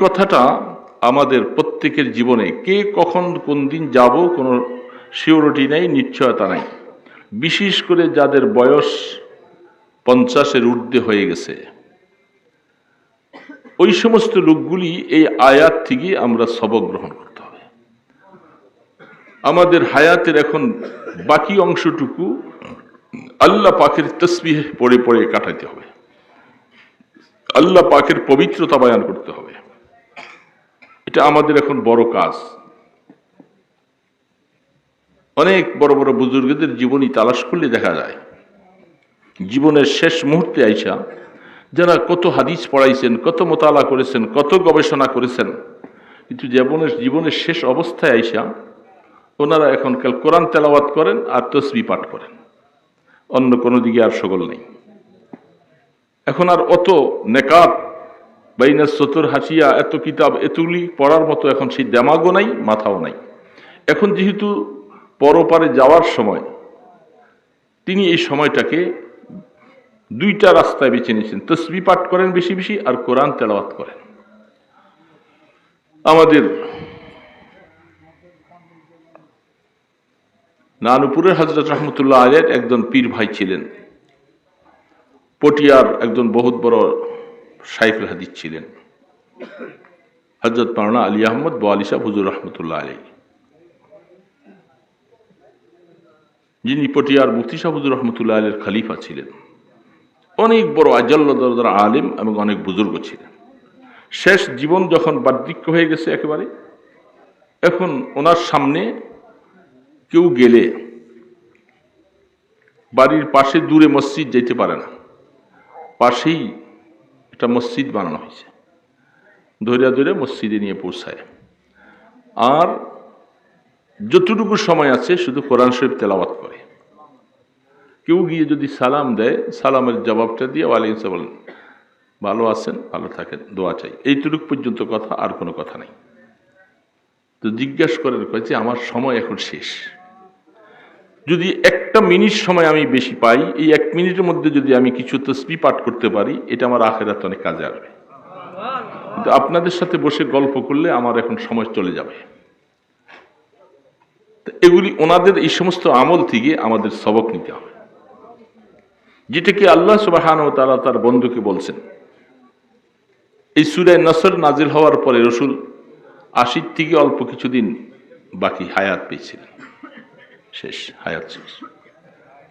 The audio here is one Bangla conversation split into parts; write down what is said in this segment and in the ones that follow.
কথাটা আমাদের প্রত্যেকের জীবনে, কে কখন কোন দিন যাব কোনো সিওরিটি নেই, নিশ্চয়তা নাই। বিশেষ করে যাদের বয়স 50-এর ঊর্ধ্বে হয়ে গেছে, ওই সমস্ত লোকগুলি এই আয়াত থেকে আমরা সবক গ্রহণ করতে হবে। আমাদের হায়াতের এখন বাকি অংশটুকু আল্লাহ পাকের তসবিহ পড়ে পড়ে কাটাইতে হবে, আল্লাহ পাকের পবিত্রতা বয়ান করতে হবে। এটা আমাদের এখন বড় কাজ। অনেক বড় বড় বুজুর্গদের জীবনী তালাশ করলে দেখা যায়, জীবনের শেষ মুহূর্তে আইসা যারা কত হাদিস পড়াইছেন, কত মোতালা করেছেন, কত গবেষণা করেছেন, কিন্তু জীবনের শেষ অবস্থায় আইসা ওনারা এখনকাল কোরআন তেলাওয়াত করেন আর তসবিহ পাঠ করেন, অন্য কোনো দিকে আর সগল নেই। এখন আর অত নেকাত বাইনা সতর হাসিয়া এত কিতাব এতগুলি পড়ার মতো এখন সেই দেমাগও নাই, মাথাও নাই। এখন যেহেতু পরপারে যাওয়ার সময়, তিনি এই সময়টাকে দুইটা রাস্তায় বেছে নিয়েছেন, তসবিহ পাঠ করেন বেশি বেশি আর কোরআন তেলাওয়াত করেন। আমাদের নানুপুরের হযরত রহমতুল্লাহ আলাইহ একজন পীর ভাই ছিলেন, পটিয়ার একজন বহুত বড় শাইখুল হাদিস ছিলেন, হযরত মাওলানা আলী আহমদ বোয়ালি সাহেব হুজুর রহমতুল্লাহ আলাইহ, যিনি পটিয়ার মুফতি সাহেব হুজুর রহমতুল্লাহ আলাইহির খলিফা ছিলেন। অনেক বড় আজাল্লা দরজার আলেম এবং অনেক বুজুর্গ ছিলেন। শেষ জীবন যখন বার্ধক্য হয়ে গেছে একেবারে, এখন ওনার সামনে কেউ গেলে বাড়ির পাশে দূরে মসজিদ যেতে পারে না, পাশেই একটা মসজিদ বানানো হয়েছে, ধরে ধরে মসজিদে নিয়ে পৌঁছায়। আর যতটুকু সময় আছে শুধু কোরআন শরীফ তেলাওয়াত করে। কেউ গিয়ে যদি সালাম দেয়, সালামের জবাবটা দিয়ে ওয়ালাইকুম সালাম, ভালো আছেন, ভালো থাকেন, দোয়া চাই, এইটুকু পর্যন্ত কথা, আর কোনো কথা নাই। তো জিজ্ঞাসা করেন যে আমার সময় এখন শেষ, যদি একটা মিনিট সময় আমি বেশি পাই, এই 1 মিনিটের মধ্যে যদি আমি কিছু তাসবিহ পাঠ করতে পারি, এটা আমার আখিরাতে অনেক কাজে আসবে। কিন্তু আপনাদের সাথে বসে গল্প করলে আমার এখন সময় চলে যাবে। এগুলি ওনাদের এই সমস্ত আমল থেকে আমাদের সবক নিতে হবে, যেটাকে আল্লাহ সুবহানাহু ওয়া তাআলা তার বন্ধুকে বলছেন। এই সূরা নসর নাজিল হওয়ার পরে রাসূল 80 থেকে অল্প কিছুদিন বাকি হায়াত পেয়েছিলেন, শেষ হায়াত শেষ।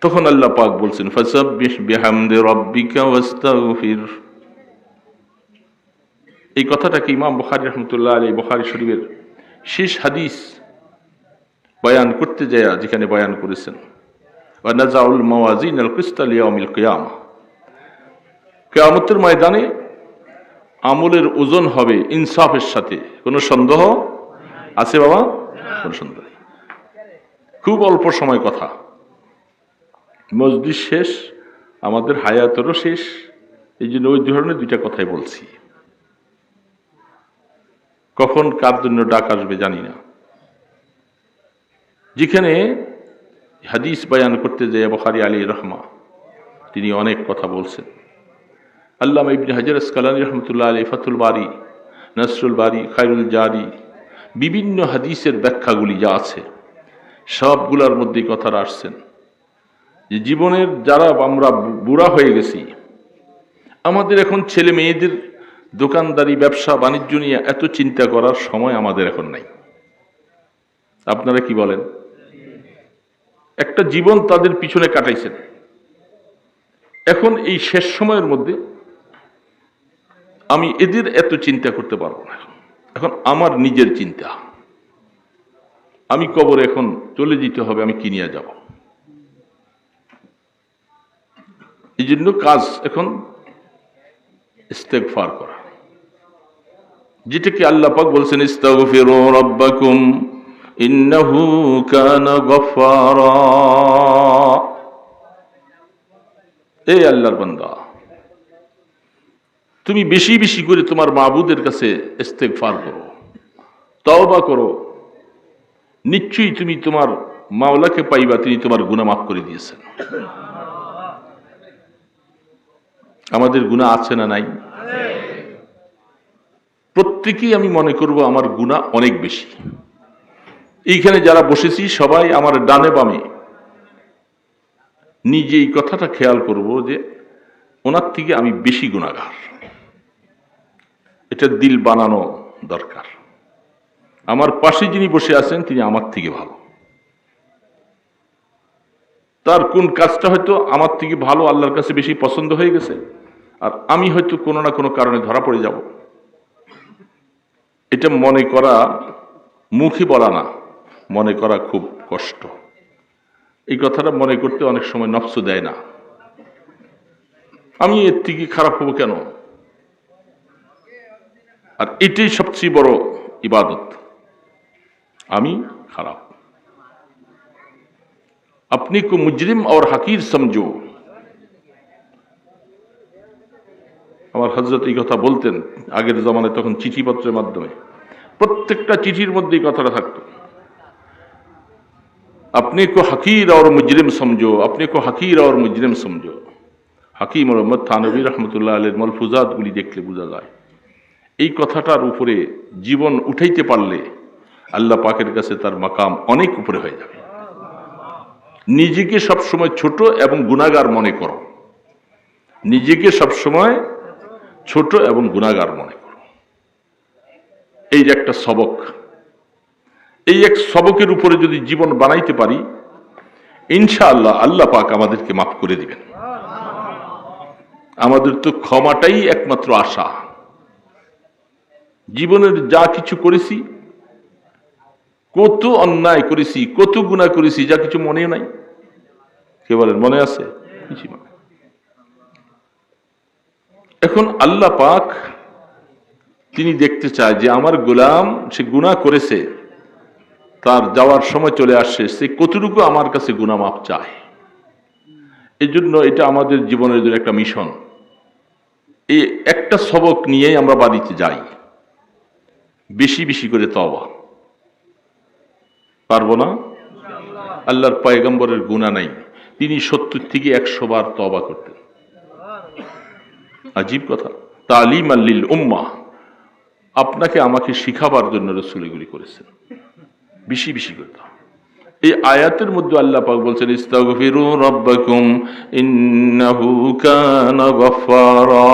তখন আল্লাহ পাক বলছেন ফাসাব্বিহ বিহামদি রাব্বিকা ওয়াস্তাগফির। এই কথাটাকে ইমাম বুখারী রাহমাতুল্লাহ আলাইহি বুখারী শরীফের শেষ হাদিস বয়ান করতে যায় যেখানে বয়ান করেছেন ওয়া নাযাউল মাওয়াজিনাল কিসতা লিয়াউমিল কিয়ামা, কিয়ামতের ময়দানে আমলের ওজন হবে ইনসাফের সাথে। কোনো সন্দেহ আছে বাবা? কোনো সন্দেহ নেই। খুব অল্প সময় কথা, মজলিস শেষ, আমাদের হায়াতেরও শেষ। এই জন্য ওই ধরনের দুইটা কথাই বলছি। কখন কার জন্য ডাক আসবে জানি না। যেখানে হাদিস বয়ান করতে যায় বুখারী আলাইহি রাহমা, তিনি অনেক কথা বলছেন। আল্লামা ইবনে হাজার আসকালানী রাহমাতুল্লাহ আলাইহি ফাতুল বারী, নাসরুল বারী, খায়রুল জারি, বিভিন্ন হাদিসের ব্যাখ্যাগুলি যা আছে সবগুলোর মধ্যে কথাটা আসছেন যে জীবনের যারা আমরা বুড়া হয়ে গেছি, আমাদের এখন ছেলে মেয়েদের দোকানদারি, ব্যবসা বাণিজ্য নিয়ে এত চিন্তা করার সময় আমাদের এখন নাই। আপনারা কি বলেন? একটা জীবন তাদের পিছনে কাটাইছেন, এখন এই শেষ সময়ের মধ্যে আমি এদের এত চিন্তা করতে পারবো না। এখন আমার নিজের চিন্তা, আমি কবরে এখন চলে যেতে হবে, আমি কি নিয়ে যাব। এই জন্য কাজ এখন ইস্তেগফার করা, যেটাকে আল্লাহ পাক বলছেন ইস্তাগফিরু রাব্বাকুম ইন্নাহু কানা গফফারা। এই আল্লাহর বান্দা, তুমি বেশি বেশি করে তোমার মাবুদের কাছে ইস্তেগফার করো, তওবা করো, নিশ্চয়ই তুমি তোমার মাওলাকে পাইবা, তিনি তোমার গুনাহ মাফ করে দিয়েছেন। আমাদের গুনাহ আছে না নাই? প্রত্যেকেই আমি মনে করব আমার গুনাহ অনেক বেশি। এইখানে যারা বসেছি সবাই আমার ডানে বামে নিজে এই কথাটা খেয়াল করব যে ওনার থেকে আমি বেশি গুনাহগার। এটা দিল বানানো দরকার। আমার পাশে যিনি বসে আছেন তিনি আমার থেকে ভালো, তার কোন কাজটা হয়তো আমার থেকে ভালো আল্লাহর কাছে বেশি পছন্দ হয়ে গেছে, আর আমি হয়তো কোনো না কোনো কারণে ধরা পড়ে যাব। এটা মনে করা, মুখে বলা না, মনে করা খুব কষ্ট। এই কথাটা মনে করতে অনেক সময় নফস দেয় না, আমি এর থেকে খারাপ হবো কেন। আর এটাই সবচেয়ে বড় ইবাদত, আমি খারাপ। अपने को मुजरिम और हकीर समझो। আমার হযরত এই কথা বলতেন আগের জমানায়, তখন চিঠিপত্রের মাধ্যমে প্রত্যেকটা চিঠির মধ্যে এই কথাটা থাকতো, अपने को हकीर और मुजरिम समझो, अपने को हकीर और मुजरिम समझो। হাকিম মোহাম্মদ থানভী রহমতুল্লাহ আলাইহির মালফুজাত গুলি দেখলে বোঝা যায় এই কথাটার উপরে জীবন উঠাইতে পারলে আল্লাহ পাকের কাছে তার মাকাম অনেক উপরে হয়ে যাবে। নিজেকে সবসময় ছোট এবং গুনাহগার মনে করো, নিজেকে সবসময় ছোট এবং গুনাহগার মনে করো। এই যে একটা সবক, এই এক সবকের উপরে যদি জীবন বানাইতে পারি ইনশাআল্লাহ আল্লাহ পাক আমাদেরকে মাফ করে দিবেন। আমাদের তো ক্ষমাটাই একমাত্র আশা। জীবনের যা কিছু করেছি, কত অন্যায় করেছি, কত গুনাহ করেছি, যা কিছু মনে নাই। কে বলেন মনে আছে? কিছু না। এখন আল্লাহ পাক তিনি দেখতে চায় যে আমার গোলাম সে গুনাহ করেছে, তার যাওয়ার সময় চলে আসছে, সে কতটুকু আমার কাছে গুনাহ মাফ চায়। এই জন্য এটা আমাদের জীবনের জন্য একটা মিশন। এই একটা সবক নিয়েই আমরা বাড়িতে যাই, বেশি বেশি করে তওবা। পারবো না? আল্লাহর পয়গম্বরের গুনাহ নাই, তিনি 70 থেকে 100 বার তওবা করতেন। আজীব কথা, তালিম আল্লিল উম্মাহ, আপনাকে আমাকে শিখাবার জন্য রাসূল এগুলি করেছেন, বেশি বেশি করে। এই আয়াতের মধ্যে আল্লাহ পাক বলছেন ইস্তাগফিরু রাব্বাকুম ইন্নাহু কানা গফফারা।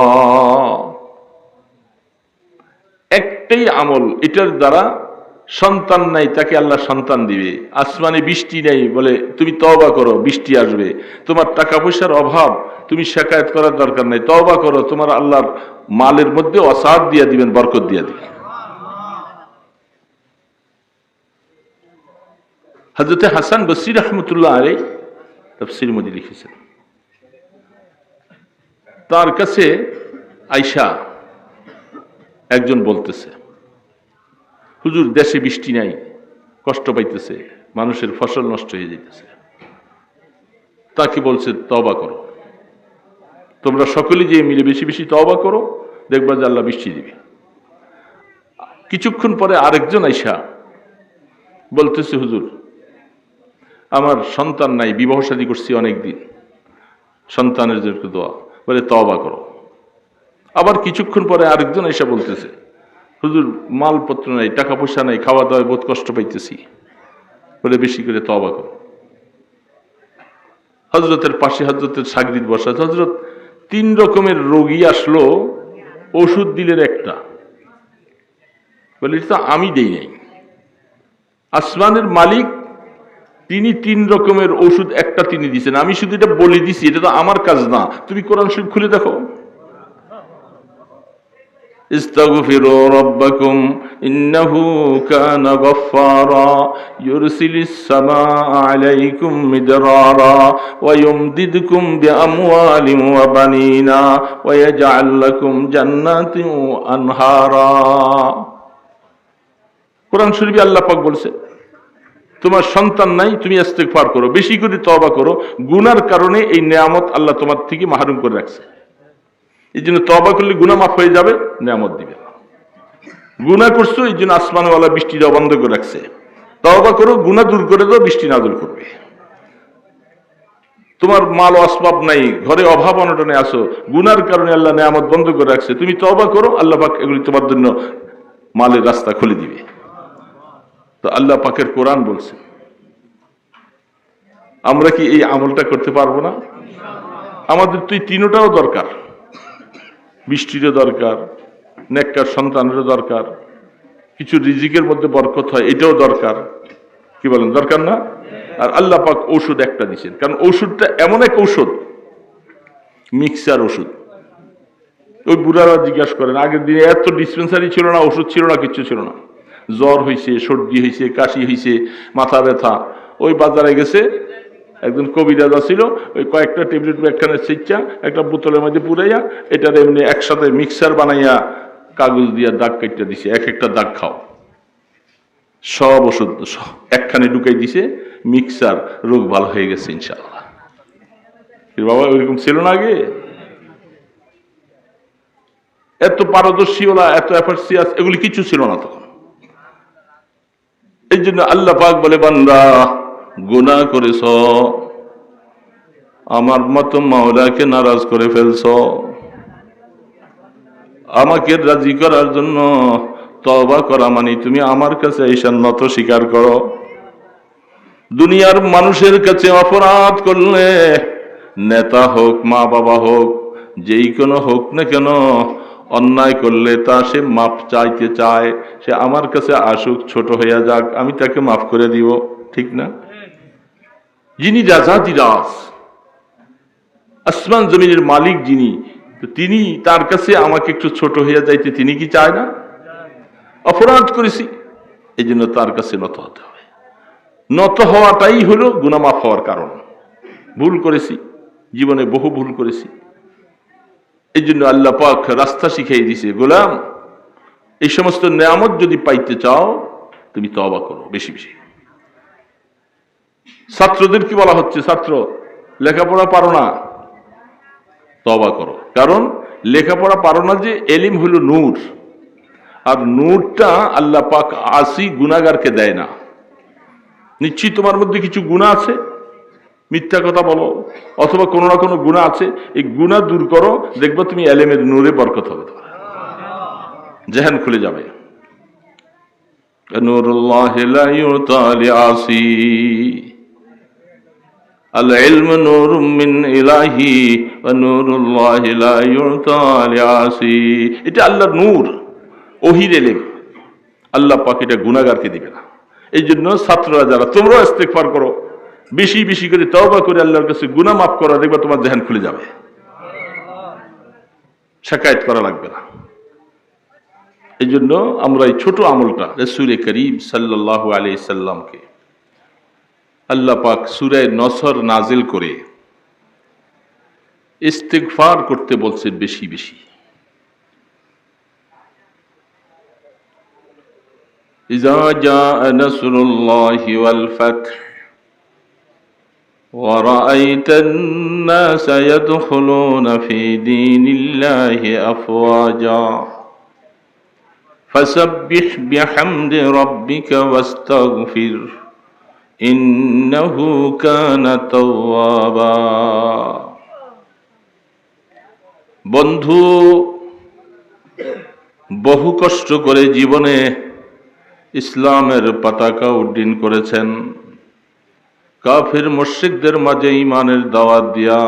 একটাই আমল, এটার দ্বারা সন্তান নাই তাকে আল্লাহ সন্তান দিবে। আসমানে বৃষ্টি নেই, বলে তুমি তওবা করো বৃষ্টি আসবে। তোমার টাকা পয়সার অভাব, তুমি শিকায়ত করার দরকার নাই, তওবা করো, তোমার আল্লাহর মালের মধ্যে ওয়াসাত দিয়ে দিবেন, বরকত দিয়ে দিবেন। হযরত হাসান বসরি রহমতুল্লাহ আলাইহি তাফসীর মধ্যে লিখেছেন, তার কাছে আয়েশা একজন বলতেছে, হুজুর দেশে বৃষ্টি নাই, কষ্ট পাইতেছে, মানুষের ফসল নষ্ট হয়ে যাইতেছে। তাকে বলছে তওবা করো, তোমরা সকলে যে মিলে বেশি বেশি তওবা করো, দেখবা যে আল্লাহ বৃষ্টি দিবে। কিছুক্ষণ পরে আরেকজন আয়েশা বলতেছে, হুজুর আমার সন্তান নাই, বিবাহ শাদী করছি অনেকদিন, সন্তানের জন্য দোয়া, বলে তওবা করো। আবার কিছুক্ষণ পরে আরেকজন এসে বলতেছে, হুজুর মালপত্র নাই, টাকা পয়সা নাই, খাওয়া দাওয়ায় বহুত কষ্ট পাইতেছি, বলে বেশি করে তওবা করো। হযরতের পাশে হযরতের শাগরিদ বসা, হযরত 3 রকমের রোগী আসলো, ওষুধ দিলেন একটা, বলে এটা আমি দেই নাই, আসমানের মালিক তিনি 3 রকমের ওষুধ একটা তিনি দিয়েছেন, আমি শুধু এটা বলে দিছি, এটা তো আমার কাজ না। তুমি কোরআন শরীফ খুলে দেখো, ইস্তাগফিরু রাব্বাকুম ইন্নাহু কানা গফফারা ইউরসিলিস সামাআ আলাইকুম মিদরারা ওয়া ইউমদিদকুম বিআমওয়ালিন ওয়া বানিনা ওয়া ইয়াজআল লাকুম জান্নাতিন ওয়া আনহারা। কোরআন শরীফে আল্লাহ পাক বলছে তোমার সন্তান নাই, তুমি ইস্তেগফার করো, বেশি করে তওবা করো। গুনার কারণে এই নিয়ামত আল্লাহ তোমার থেকে মাহরুম করে রাখছে, এই জন্য তওবা করলে গুনাহ মাফ হয়ে যাবে, নিয়ামত দিবে। গুনাহ করছো এই জন্য আসমানওয়ালা বৃষ্টি দেওয়া বন্ধ করে রাখছে। তওবা করো, গুনাহ দূর করে দাও, বৃষ্টি নাযিল করবে। তোমার মাল আসবাব নাই, ঘরে অভাব অনটনে আসো, গুনার কারণে আল্লাহ নিয়ামত বন্ধ করে রাখছে, তুমি তওবা করো, আল্লাহ পাক এগুলি তোমার জন্য মালের রাস্তা খুলে দিবে। তো আল্লাহ পাকের কোরআন বলছে, আমরা কি এই আমলটা করতে পারবো না? আমাদের তো এই তিনটাও দরকার, বৃষ্টিরও দরকার, নেককার সন্তানেরও দরকার, কিছু রিজিকের মধ্যে বরকত হয় এটাও দরকার। কি বলেন, দরকার না? আর আল্লাহ পাক ঔষধ একটা দিচ্ছেন, কারণ ঔষধটা এমন এক ঔষধ, মিক্সার ওষুধ। ওই বুড়ারা জিজ্ঞাসা করেন, আগের দিনে এত ডিসপেন্সারি ছিল না, ওষুধ ছিল না, কিচ্ছু ছিল না। জ্বর হয়েছে, সর্দি হয়েছে, কাশি হয়েছে, মাথা ব্যথা, ওই বাজারে গেছে, একজন কবিরাজ ছিল, ওই কয়েকটা ট্যাবলেট একখানে চিচ্চা একটা বোতলের মধ্যে পুরাইয়া এটার এমনি একসাথে মিক্সার বানাইয়া কাগজ দিয়া দাগ কেটে দিছে, এক একটা দাগ খাও, সব ওষুধ একখানে ঢুকাই দিছে, মিক্সার, রোগ ভালো হয়ে গেছে ইনশাআল্লাহ। বাবা ওইরকম ছিল না আগে? এত পারদর্শী ওলা, এত এফার্সিয়াস, এগুলি কিছু ছিল না তখন। এই জন্য আল্লাহ পাক বলে, বান্দা গুনাহ করেছ, আমার মতো মাওলাকে নারাজ করে ফেলছ, আমাকে রাজি করার জন্য তওবা করা মানে তুমি আমার কাছে এসে নত স্বীকার করো। দুনিয়ার মানুষের কাছে অপরাধ করলে, নেতা হোক, মা বাবা হোক, যেই কোনো হোক না কেন, অন্যায় করলে তা সে মাপ চাইতে চায়, সে আমার কাছে আসুক, ছোট হইয়া যাক, আমি তাকে মাফ করে দিব, ঠিক না? যিনি রাজাধিরাজ, আসমান জমিনের মালিক যিনি, তিনি তার কাছে আমাকে একটু ছোট হইয়া যাইতে তিনি কি চায় না? অপরাধ করেছি, এই জন্য তার কাছে নত হতে হবে। নত হওয়াটাই হলো গুনাহ মাফ হওয়ার কারণ। ভুল করেছি, জীবনে বহু ভুল করেছি, এই জন্য আল্লাহ পাক রাস্তা শিখিয়ে দিছে, গোলাম এই সমস্ত নিয়ামত যদি পাইতে চাও তুমি তওবা করো বেশি বেশি। ছাত্রদের কি বলা হচ্ছে? ছাত্র, লেখাপড়া পারো না, তওবা করো। কারণ লেখাপড়া পারো না যে, এলিম হলো নূর, আর নূরটা আল্লাহ পাক আসি গুনাহগারকে দেয় না। নিশ্চয়ই তোমার মধ্যে কিছু গুনাহ আছে, মিথ্যা কথা বলো অথবা কোনো না কোনো গুনাহ আছে, এই গুনাহ দূর করো, দেখবে তুমি এলেমের নূরে বরকত হবে, তোমার জেহান খুলে যাবে। নূরুল্লাহি লা ইউতা লিআসি, আল ইলমু নূরুম মিন ইলাহি ওয়া নূরুল্লাহি লা ইউতা লিআসি। এটা আল্লাহর নূর, ওহির এলেম, আল্লাহ পাক এটা গুনাহগারকে দিবে না। এই জন্য ছাত্ররা যারা, তোমরাও ইস্তেগফার করো, বেশি বেশি করে তওবা করে আল্লাহর কাছে গুনাহ মাফ করো, দেখবা তোমার জেহান খুলে যাবে, শিকায়ত করা লাগবে না। এই জন্য আমরা এই ছোট আমলটা রাসূল করিম সাল্লাল্লাহু আলাইহি সাল্লামকে আল্লাহ পাক সূরা নসর নাজিল করে ইস্তেগফার করতে বলছে বেশি বেশি। ইযা জাআ নাসরুল্লাহি ওয়াল ফাতহ ورأيت الناس يدخلون في دين الله أفواجا فسبح بحمد ربك واستغفر إنه كان توابا। বন্ধু বহু কষ্ট করে জীবনে ইসলামের পতাকা উড্ডীন করেছেন, কাফির মুশরিকদের মাঝে ঈমানের দাওয়াত দিয়া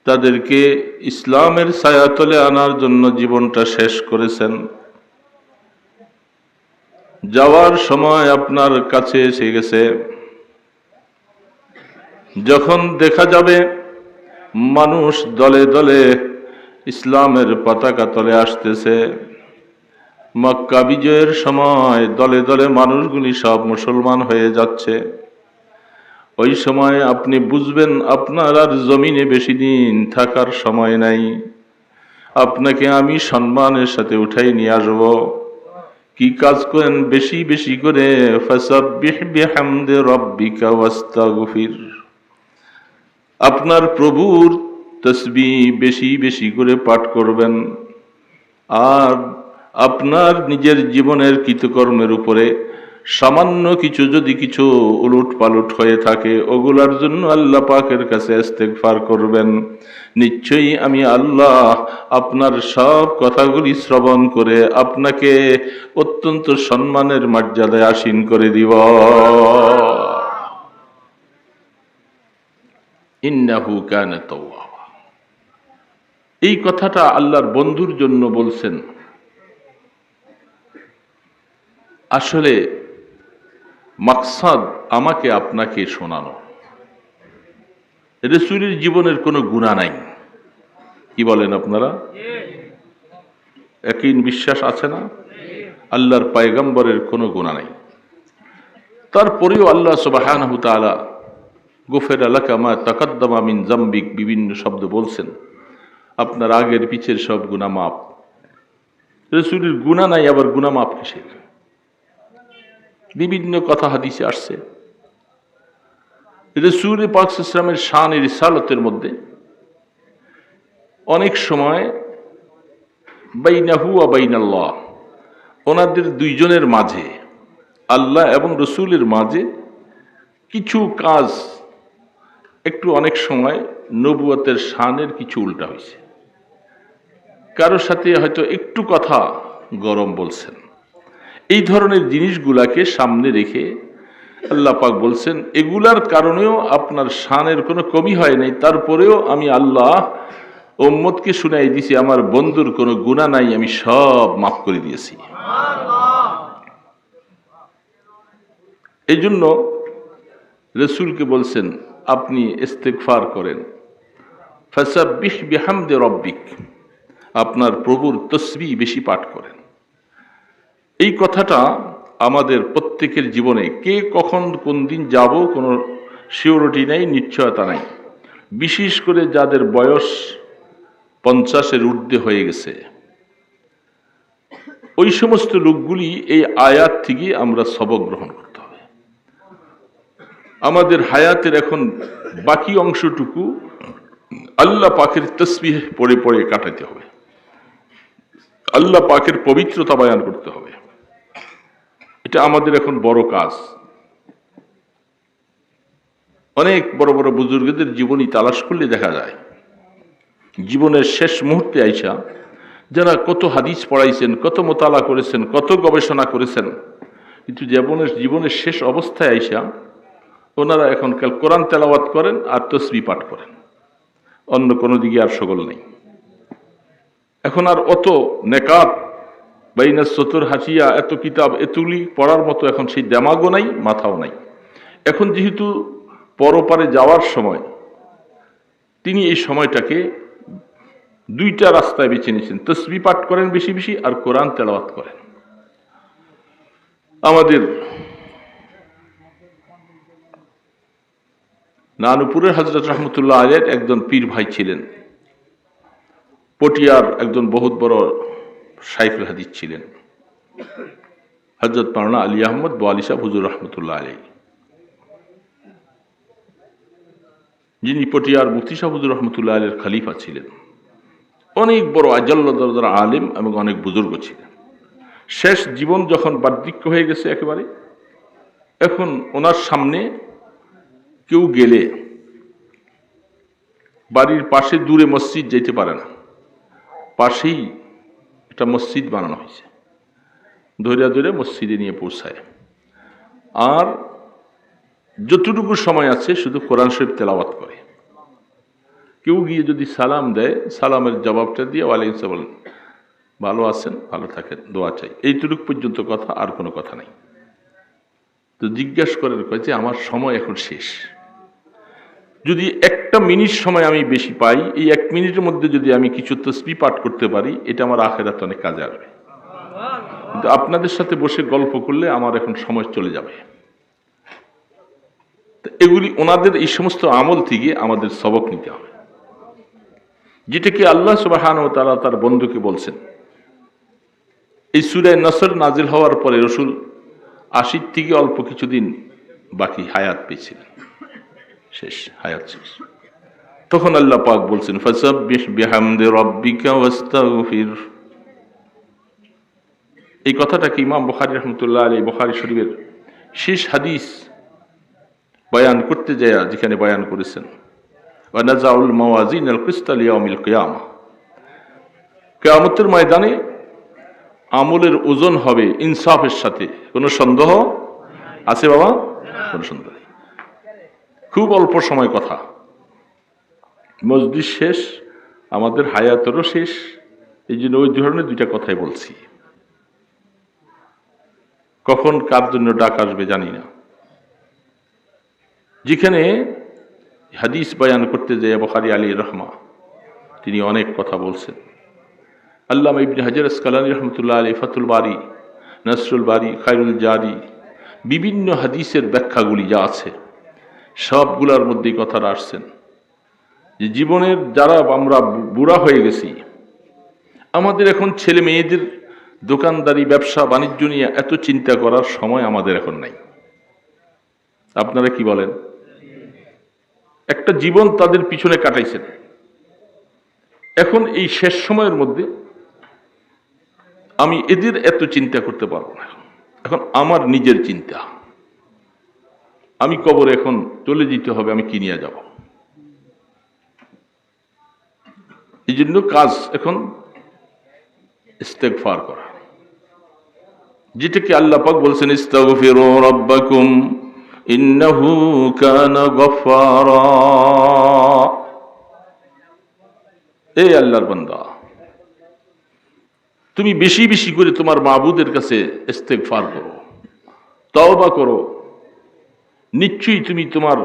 তাদেরকে ইসলামের ছায়াতলে আনার জন্য জীবনটা শেষ করেছেন। যাওয়ার সময় আপনার কাছে এসে গেছে, যখন দেখা যাবে মানুষ দলে দলে ইসলামের পতাকা তলে আসতেছে, মক্কা বিজয়ের সময় দলে দলে মানুষগুলি সব মুসলমান হয়ে যাচ্ছে, ওই সময় আপনি বুঝবেন আপনার আর জমিনে বেশি দিন থাকার সময় নাই, আপনাকে আমি সম্মানের সাথে উঠাই নিয়ে আসব। কি কাজ করেন? বেশি বেশি করে ফাসাব্বিহ বিহামদি রাব্বিকা ওয়াস্তাগফির, আপনার প্রভুর তাসবিহ বেশি বেশি করে পাঠ করবেন, আর আপনার নিজের জীবনের কৃতকর্মের উপরে সামান্য কিছু যদি কিছু উলট পালট হয়ে থাকে ওগুলার জন্য আল্লাহ পাকের কাছে ইস্তেগফার করবেন। নিশ্চয়ই আমি আল্লাহ আপনার সব কথাগুলি শ্রবণ করে আপনাকে অত্যন্ত সম্মানের মর্যাদায় আসীন করে দিব। ইন্নাহু কানা তাওয়াবা। এই কথাটা আল্লাহর বন্ধুর জন্য বলছেন। আসলে মাকসাদ আমাকে আপনাকে শোনানো। রাসূলের জীবনের কোনো গুনাহ নাই, কি বলেন আপনারা? ইয়াকিন বিশ্বাস আছে না? আল্লাহর পয়গম্বরের কোনো গুনাহ নাই। তারপরেও আল্লাহ সুবহানাহু ওয়া তাআলা গুফিরা লাকা মা তাকাদ্দামা মিন যামবিক বিভিন্ন শব্দ বলছেন, আপনার আগের পিছের সব গুনাহ মাফ। রাসূলের গুনাহ নাই, আবার গুনাহ মাফ কিসের? বিভিন্ন কথা হাদিসে আসছে। রাসূল পাক সাল্লাল্লাহু আলাইহি ওয়াসাল্লামের শান রিসালাতের মধ্যে অনেক সময় বাইনাহু ওয়া বাইনাল্লাহ, ওনাদের দুইজনের মাঝে, আল্লাহ এবং রাসূলের মাঝে কিছু কাজ একটু অনেক সময় নবুয়তের শানের কিছু উল্টা হয়েছে। কারোর সাথে হয়তো একটু কথা গরম বলছেন। এই ধরনের জিনিসগুলাকে সামনে রেখে আল্লাহ পাক বলছেন এগুলার কারণেও আপনার শানের কোনো কমি হয় নাই, তারপরেও আমি আল্লাহ উম্মতকে শুনাই দিছি আমার বন্ধুর কোনো গুনাহ নাই, আমি সব মাফ করে দিয়েছি। এই জন্য রাসূলকে বলছেন আপনি ইস্তেগফার করেন, ফাসাব্বিহ বিহামদি রাব্বিক, আপনার প্রভুর তসবিহ বেশি পাঠ করেন। এই কথাটা আমাদের প্রত্যেকের জীবনে, কে কখন কোন দিন যাব কোনো সিওরিটি নাই, নিশ্চয়তা নাই। বিশেষ করে যাদের বয়স 50-এর ঊর্ধ্বে হয়ে গেছে, ওই সমস্ত লোকগুলি এই আয়াত থেকে আমরা সবক গ্রহণ করতে হবে। আমাদের হায়াতের এখন বাকি অংশটুকু আল্লাহ পাকের তসবিহ পড়ে পড়ে কাটাতে হবে, আল্লাহ পাকের পবিত্রতা বয়ান করতে হবে। এটা আমাদের এখন বড় কাজ। অনেক বড় বড় বুজুর্গদের জীবনী তালাশ করলে দেখা যায় জীবনের শেষ মুহূর্তে আইসা যারা কত হাদিস পড়াইছেন, কত মোতালা করেছেন, কত গবেষণা করেছেন, কিন্তু জীবনের শেষ অবস্থায় আইসা ওনারা এখন কোরআন তেলাওয়াত করেন আর তসবিহ পাঠ করেন, অন্য কোনো দিকে আর সগল নেই। এখন আর অত নেকাত বাইনা সতর হাসিয়া এত কিতাব এতুলি পড়ার মতো এখন সেই দেমাগও নাই, মাথাও নাই। এখন যেহেতু পরপারে যাওয়ার সময়, তিনি এই সময়টাকে দুইটা রাস্তায় বেছে নিয়েছেন, তসবিহ পাঠ করেন বেশি বেশি আর কোরআন তেলাওয়াত করেন। আমাদের নানুপুরের হযরত রহমতুল্লাহ আলাইহির একজন পীর ভাই ছিলেন, পটিয়ার একজন বহুত বড় শাইখুল হাদিস ছিলেন, হযরত মাওলানা আলী আহমদ বোয়ালি সাহেব হুজুর রহমতুল্লাহ আলাইহি, যিনি পটিয়ার মুফতি সাহেব হুজুর রহমতুল্লাহ আলাইহির খলিফা ছিলেন। অনেক বড় আজাল্লা দরজার আলেম এবং অনেক বুজুর্গ ছিলেন। শেষ জীবন যখন বার্ধক্য হয়ে গেছে একেবারে, এখন ওনার সামনে কেউ গেলে বাড়ির পাশে দূরে মসজিদ যেতে পারে না, পাশেই একটা মসজিদ বানানো হয়েছে, ধরে ধরে মসজিদে নিয়ে পৌঁছায়। আর যতটুকু সময় আছে শুধু কোরআন শরীফ তেলাওয়াত করে। কেউ গিয়ে যদি সালাম দেয়, সালামের জবাবটা দিয়ে ওয়ালাইকুম আসসালাম বলেন, ভালো আছেন, ভালো থাকেন, দোয়া চাই, এইটুকু পর্যন্ত কথা, আর কোনো কথা নাই। তো জিজ্ঞাসা করেন যে আমার সময় এখন শেষ, যদি একটা মিনিট সময় আমি বেশি পাই, এই 1 মিনিটের মধ্যে যদি আমি কিছু তাসবিহ পাঠ করতে পারি, এটা আমার আখিরাতে অনেক কাজে আসবে। কিন্তু আপনাদের সাথে বসে গল্প করলে আমার এখন সময় চলে যাবে। এগুলি ওনাদের এই সমস্ত আমল থেকে আমাদের সবক নিতে হবে, যেটাকে আল্লাহ সুবহানাহু ওয়া তাআলা তার বন্ধুকে বলছেন। এই সূরা নসর নাজিল হওয়ার পরে রাসূল 80 থেকে অল্প কিছুদিন বাকি হায়াত পেয়েছিলেন, শেষ হায়াত শেষ। তখন আল্লাহ পাক বলছেন ফাসাব্বিহ বিহামদি রাব্বিকা ওয়াস্তাগফির। এই কথাটাকে ইমাম বুখারী রাহমাতুল্লাহ আলাইহি বুখারী শরীফের শেষ হাদিস বয়ান করতে যায় যেখানে বয়ান করেছেন ওয়া নাযাউল মাওয়াজিনাল কিসতা লিয়াউমিল কিয়ামা, কিয়ামতের ময়দানে আমলের ওজন হবে ইনসাফের সাথে। কোনো সন্দেহ আছে বাবা? কোনো সন্দেহ নেই। খুব অল্প সময় কথা, মজলিস শেষ, আমাদের হায়াতেরও শেষ, এই জন্য ওই ধরনের দুইটা কথাই বলছি। কখন কার জন্য ডাক আসবে জানি না। যেখানে হাদিস বয়ান করতে যায় বুখারী আলাইহির রহমা, তিনি অনেক কথা বলছেন। আল্লামা ইবনে হাজার আসকালানী রহমতুল্লাহ আলাইহি ফাতুল বারী, নাসরুল বারী, খায়রুল জারি, বিভিন্ন হাদিসের ব্যাখ্যাগুলি যা আছে সবগুলোর মধ্যেই কথাটা আসছেন যে জীবনের যারা আমরা বুড়া হয়ে গেছি, আমাদের এখন ছেলে মেয়েদের দোকানদারি ব্যবসা বাণিজ্য নিয়ে এত চিন্তা করার সময় আমাদের এখন নাই। আপনারা কি বলেন? একটা জীবন তাদের পিছনে কাটাইছেন, এখন এই শেষ সময়ের মধ্যে আমি এদের এত চিন্তা করতে পারবো না। এখন আমার নিজের চিন্তা, আমি কবরে এখন চলে যেতে হবে, আমি কি নিয়ে যাব? এই জন্য কাজ এখন ইস্তেগফার করা, যেটাকে আল্লাহ পাক বলছেন ইস্তাগফিরু রাব্বাকুম ইন্নাহু কানা গফফারা। এই আল্লাহর বান্দা, তুমি বেশি বেশি করে তোমার মাবুদের কাছে ইস্তেগফার করো, তওবা করো, নিশ্চয়ই তুমি তোমার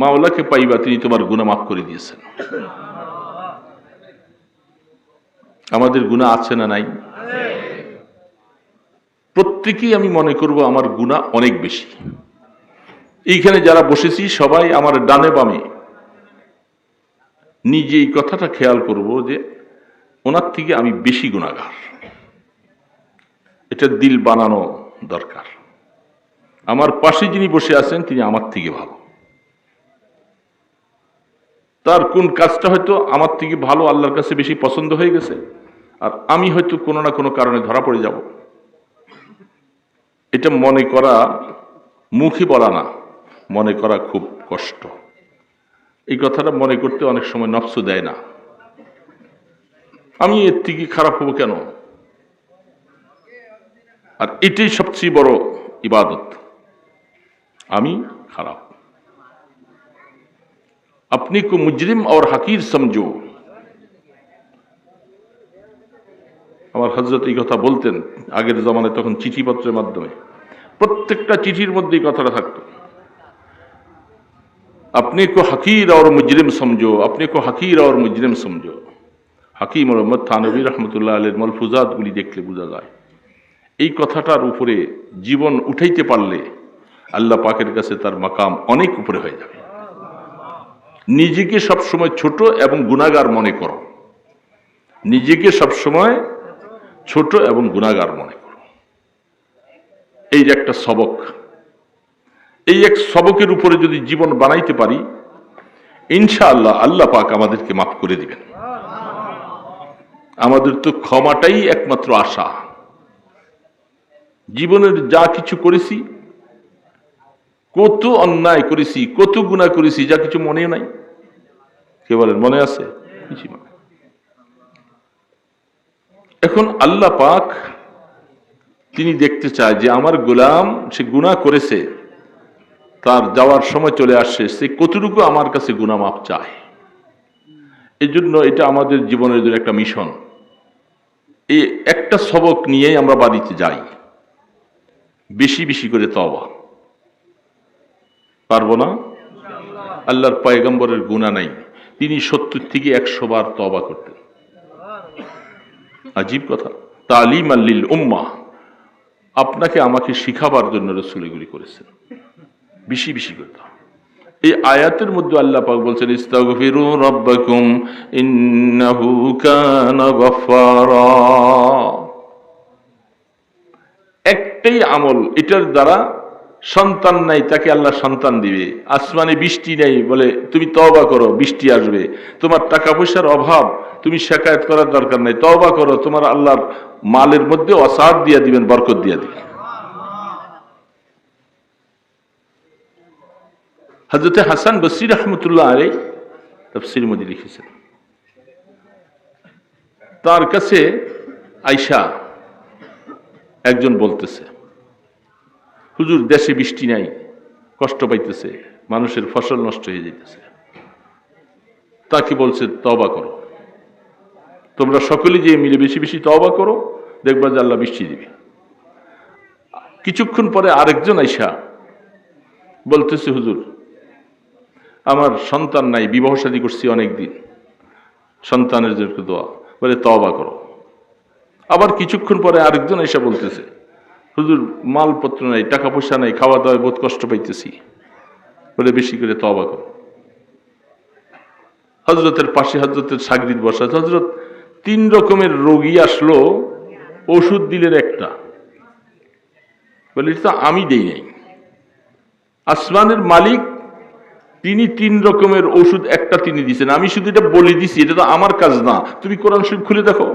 মাওলাকে পাইবা, তিনি তোমার গুনাহ মাফ করে দিয়েছেন। আমাদের গুনাহ আছে না নাই? প্রত্যেকেই আমি মনে করব আমার গুনাহ অনেক বেশি। এইখানে যারা বসেছি সবাই আমার ডানে বামে নিজে এই কথাটা খেয়াল করব যে ওনার থেকে আমি বেশি গুনাহগার। এটা দিল বানানো দরকার। আমার পাশে যিনি বসে আছেন তিনি আমার থেকে ভালো, তার কোন কাজটা হয়তো আমার থেকে ভালো আল্লাহর কাছে বেশি পছন্দ হয়ে গেছে, আর আমি হয়তো কোনো না কোনো কারণে ধরা পড়ে যাব। এটা মনে করা, মুখে বলা না, মনে করা খুব কষ্ট। এই কথাটা মনে করতে অনেক সময় নফস দেয় না। আমি এর থেকে খারাপ হবো কেন? আর এটাই সবচেয়ে বড় ইবাদত, আমি খারাপ। अपने को मुजरिम और हकीर समझो। আমার হযরত এই কথা বলতেন আগের জমানায়, তখন চিঠিপত্রের মাধ্যমে প্রত্যেকটা চিঠির মধ্যে এই কথাটা থাকতো, अपने को हकीर और मुजरिम समझो, अपने को हकीर और मुजरिम समझो। হাকিম মুহাম্মদ থানভী রাহমাতুল্লাহ আলাইহির মালফুজাতগুলি দেখলে বোঝা যায় এই কথাটার উপরে জীবন উঠাইতে পারলে আল্লাহ পাকের কাছে তার মাকাম অনেক উপরে হয়ে যাবে। নিজেকে সবসময় ছোট এবং গুনাহগার মনে করো, নিজেকে সবসময় ছোট এবং গুনাহগার মনে করো। এই যে একটা সবক, এই এক সবকের উপরে যদি জীবন বানাইতে পারি, ইনশাআল্লাহ আল্লাহ পাক আমাদেরকে মাফ করে দিবেন। আমাদের তো ক্ষমাটাই একমাত্র আশা। জীবনের যা কিছু করেছি, কত অন্যায় করেছি, কত গুনাহ করেছি, যা কিছু মনেও নাই। কে বলেন মনে আছে? কিছু মনে। এখন আল্লাহ পাক তিনি দেখতে চায় যে আমার গোলাম সে গুনাহ করেছে, তার যাওয়ার সময় চলে আসছে, সে কতটুকু আমার কাছে গুনাহ মাফ চায়। এই জন্য এটা আমাদের জীবনের জন্য একটা মিশন। এই একটা সবক নিয়েই আমরা বাড়িতে যাই, বেশি বেশি করে তওবা। পারবো না? আল্লাহর পয়গম্বরের গুনাহ নাই, তিনি 70 থেকে 100 বার তওবা করতেন। আজীব কথা, তালিমান লিল উম্মাহ, আপনাকে আমাকে শিখাবার জন্য রাসূল এগুলি করেছেন। বেশি বেশি করতে। এই আয়াতের মধ্যে আল্লাহ পাক বলছেন ইস্তাগফিরু রাব্বাকুম ইন্নাহু কানা গফফারা। একটাই আমল, এটার দ্বারা সন্তান নাই, তাকে আল্লাহ সন্তান দিবে। আসমানে বৃষ্টি নেই, বলে তুমি তওবা করো, বৃষ্টি আসবে। তোমার টাকা পয়সার অভাব, তুমি শিকায়ত করার দরকার নাই, তওবা করো, তোমার আল্লাহর মালের মধ্যে অসাদ দিয়া দিবেন, বরকত দিয়া দিবেন। হযরত হাসান বসরি রাহমাতুল্লাহ আলাইহি তাফসীরের মধ্যে লিখেছেন, তার কাছে আয়েশা একজন বলতেছে, হুজুর দেশে বৃষ্টি নাই, কষ্ট পাইতেছে, মানুষের ফসল নষ্ট হয়ে যাইতেছে। তাকে বলছে তওবা করো, তোমরা সকলে যে মিলে বেশি বেশি তওবা করো, দেখবা যে আল্লাহ বৃষ্টি দিবে। কিছুক্ষণ পরে আরেকজন আয়েশা বলতেছে, হুজুর আমার সন্তান নাই, বিবাহ শাদী করছি অনেকদিন, সন্তানের জন্য দোয়া, বলে তওবা করো। আবার কিছুক্ষণ পরে আরেকজন আয়েশা বলতেছে, হুজুর মালপত্র নাই, টাকা পয়সা নাই, খাওয়া দাওয়ায় বহুত কষ্ট পাইতেছি, বলে বেশি করে তওবা করো। হযরতের পাশে হযরতের শাগরিদ বসা, হযরত 3 রকমের রোগী আসলো, ওষুধ দিলেন একটা, বলে এটা আমি দেই নাই, আসমানের মালিক তিনি 3 রকমের ওষুধ একটা তিনি দিয়েছেন, আমি শুধু এটা বলে দিছি, এটা তো আমার কাজ না। তুমি কোরআন শরীফ খুলে দেখো,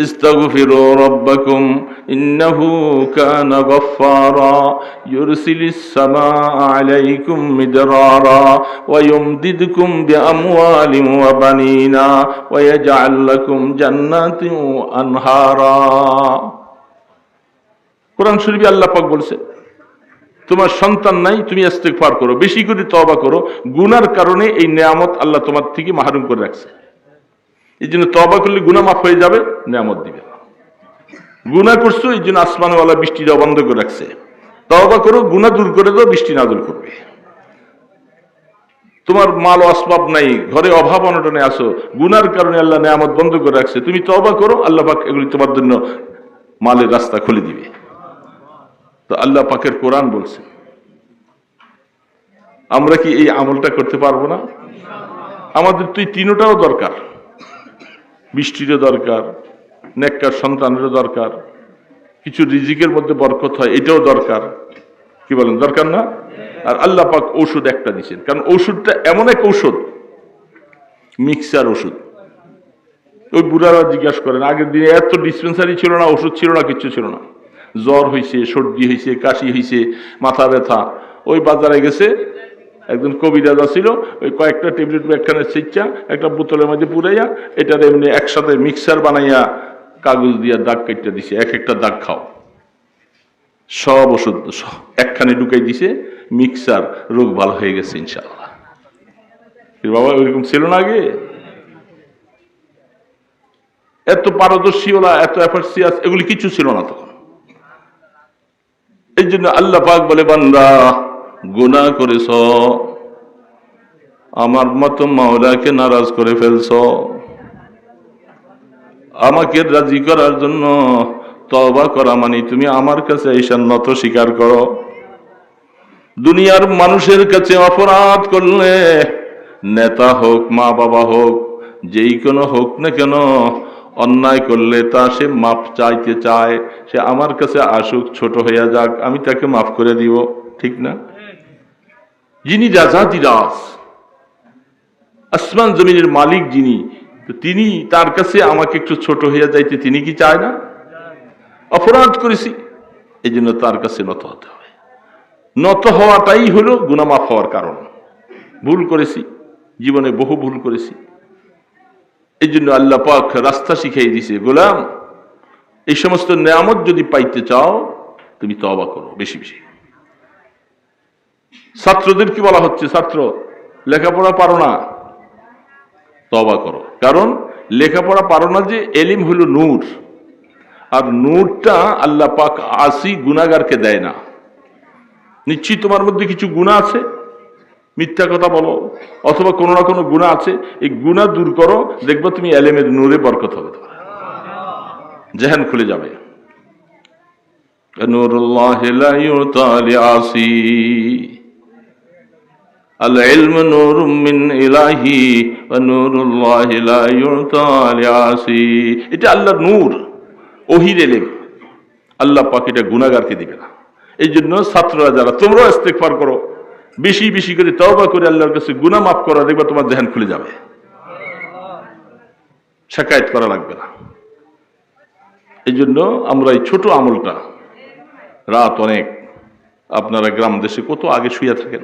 ইস্তাগফিরু রাব্বাকুম ইন্নাহু কানা গফফারা ইউরসিলিস সামাআ আলাইকুম মিদরারা ওয়া ইউমদিদকুম বিআমওয়ালিন ওয়া বানিনা ওয়া ইয়াজআল লাকুম জান্নাতিন ওয়া আনহারা। কোরআন শরীফে আল্লাহ পাক বলছে, তোমার সন্তান নাই, তুমি ইস্তেগফার করো, বেশি করে তওবা করো, গুনার কারণে এই নেয়ামত আল্লাহ তোমার থেকে মাহরুম করে রাখছে। এই জন্য তওবা করলে গুনাহ মাফ হয়ে যাবে, নেয়ামত দিবে। গুনাহ করছো, এই জন্য আসমানওয়ালা বৃষ্টি দেওয়া বন্ধ করে রাখছে। তওবা করো, গুনাহ দূর করে দাও, বৃষ্টি নাযিল করবে। তোমার মাল ও আসবাব নাই, ঘরে অভাব অনটনে আসো, গুনার কারণে আল্লাহ নেয়ামত বন্ধ করে রাখছে, তুমি তওবা করো, আল্লাহ পাক এগুলি তোমার জন্য মালের রাস্তা খুলে দিবে। তো আল্লাহ পাকের কোরআন বলছে, আমরা কি এই আমলটা করতে পারবো না? আমাদের তো এই তিনটাও দরকার, বৃষ্টিরও দরকার, নেককার সন্তানেরও দরকার, কিছু রিজিকের মধ্যে বরকত হয় এটাও দরকার। কি বলেন, দরকার না? আর আল্লাহ পাক ঔষধ একটা দিচ্ছেন, কারণ ঔষধটা এমন এক ঔষধ, মিক্সার ওষুধ। ওই বুড়ারা জিজ্ঞাসা করেন, আগের দিনে এত ডিসপেন্সারি ছিল না, ওষুধ ছিল না, কিচ্ছু ছিল না। জ্বর হয়েছে, সর্দি হয়েছে, কাশি হয়েছে, মাথা ব্যথা, ওই বাজারে গেছে, একজন কবিরাজ ছিল, ওই কয়েকটা ট্যাবলেট একখানে ছিচ্চা একটা বোতলের মধ্যে পুরাইয়া এটার এমনি একসাথে মিক্সার বানাইয়া কাগজ দিয়া দাগ কেটে দিছে, এক একটা দাগ খাও, সব ওষুধ একখানে ঢুকাই দিছে, মিক্সার, রোগ ভালো হয়ে গেছে ইনশাআল্লাহ। বাবা ওইরকম ছিল না আগে, এত পারদর্শী ওলা, এত এফার্সিয়াস, এগুলি কিছু ছিল না তখন। এই জন্য আল্লাহ পাক বলে, বান্দা গুনাহ করেছ, আমার মতো মাওলাকে নারাজ করে ফেলছ, আমাকে রাজি করার জন্য তওবা করা মানে তুমি আমার কাছে ঈশান নত স্বীকার করো। দুনিয়ার মানুষের কাছে অপরাধ করলে, নেতা হোক, মা বাবা হোক, যেই কোনো হোক না কেন, অন্যায় করলে তা সে মাপ চাইতে চায়, সে আমার কাছে আসুক, ছোট হইয়া যাক, আমি তাকে মাফ করে দিব, ঠিক না? যিনি রাজাধিরাজ, আসমান জমিনের মালিক যিনি, তিনি তার কাছে আমাকে একটু ছোট হইয়া যাইতে তিনি কি চায় না? অপরাধ করেছি, এই জন্য তার কাছে নত হতে হবে। নত হওয়াটাই হলো গুনাহ মাফ হওয়ার কারণ। ভুল করেছি, জীবনে বহু ভুল করেছি, এই জন্য আল্লাহ পাক রাস্তা শিখাই দিছে, গোলাম এই সমস্ত নেয়ামত যদি পাইতে চাও, তুমি তওবা করো বেশি বেশি। ছাত্রদের কি বলা হচ্ছে, ছাত্র লেখাপড়া পারো না, তওবা করো। কারণ লেখাপড়া পারো না যে, এলিম হলো নূর, আর নূরটা আল্লাহ পাক আসি গুনাহগারকে দেয় না। নিশ্চয়ই তোমার মধ্যে কিছু গুনাহ আছে, মিথ্যা কথা বলো, অথবা কোনো না কোনো গুনাহ আছে, এই গুনাহ দূর করো, দেখবে তুমি এলেমের নূরে বরকত হবে, জেহেন খুলে যাবে। নূরুল্লাহি লা ইউতা লিআসি, আল ইলমু নূরুম মিন ইলাহি ওয়া নূরুল্লাহি লা ইউতা লিআসি। এটা আল্লাহর নূর, ওহির ইলম, আল্লাহ পাক এটা গুনাহগারকে দিবে না। এই জন্য ছাত্ররা যারা, তোমরাও ইস্তেগফার করো, বেশি বেশি করে তওবা করে আল্লাহর কাছে গুনাহ মাফ করো, দেখবে তোমার জেহেন খুলে যাবে, শিকায়ত করা লাগবে না। এই জন্য আমরা এই ছোট আমলটা, রাত অনেক, আপনারা গ্রাম দেশে কত আগে শুয়ে থাকেন।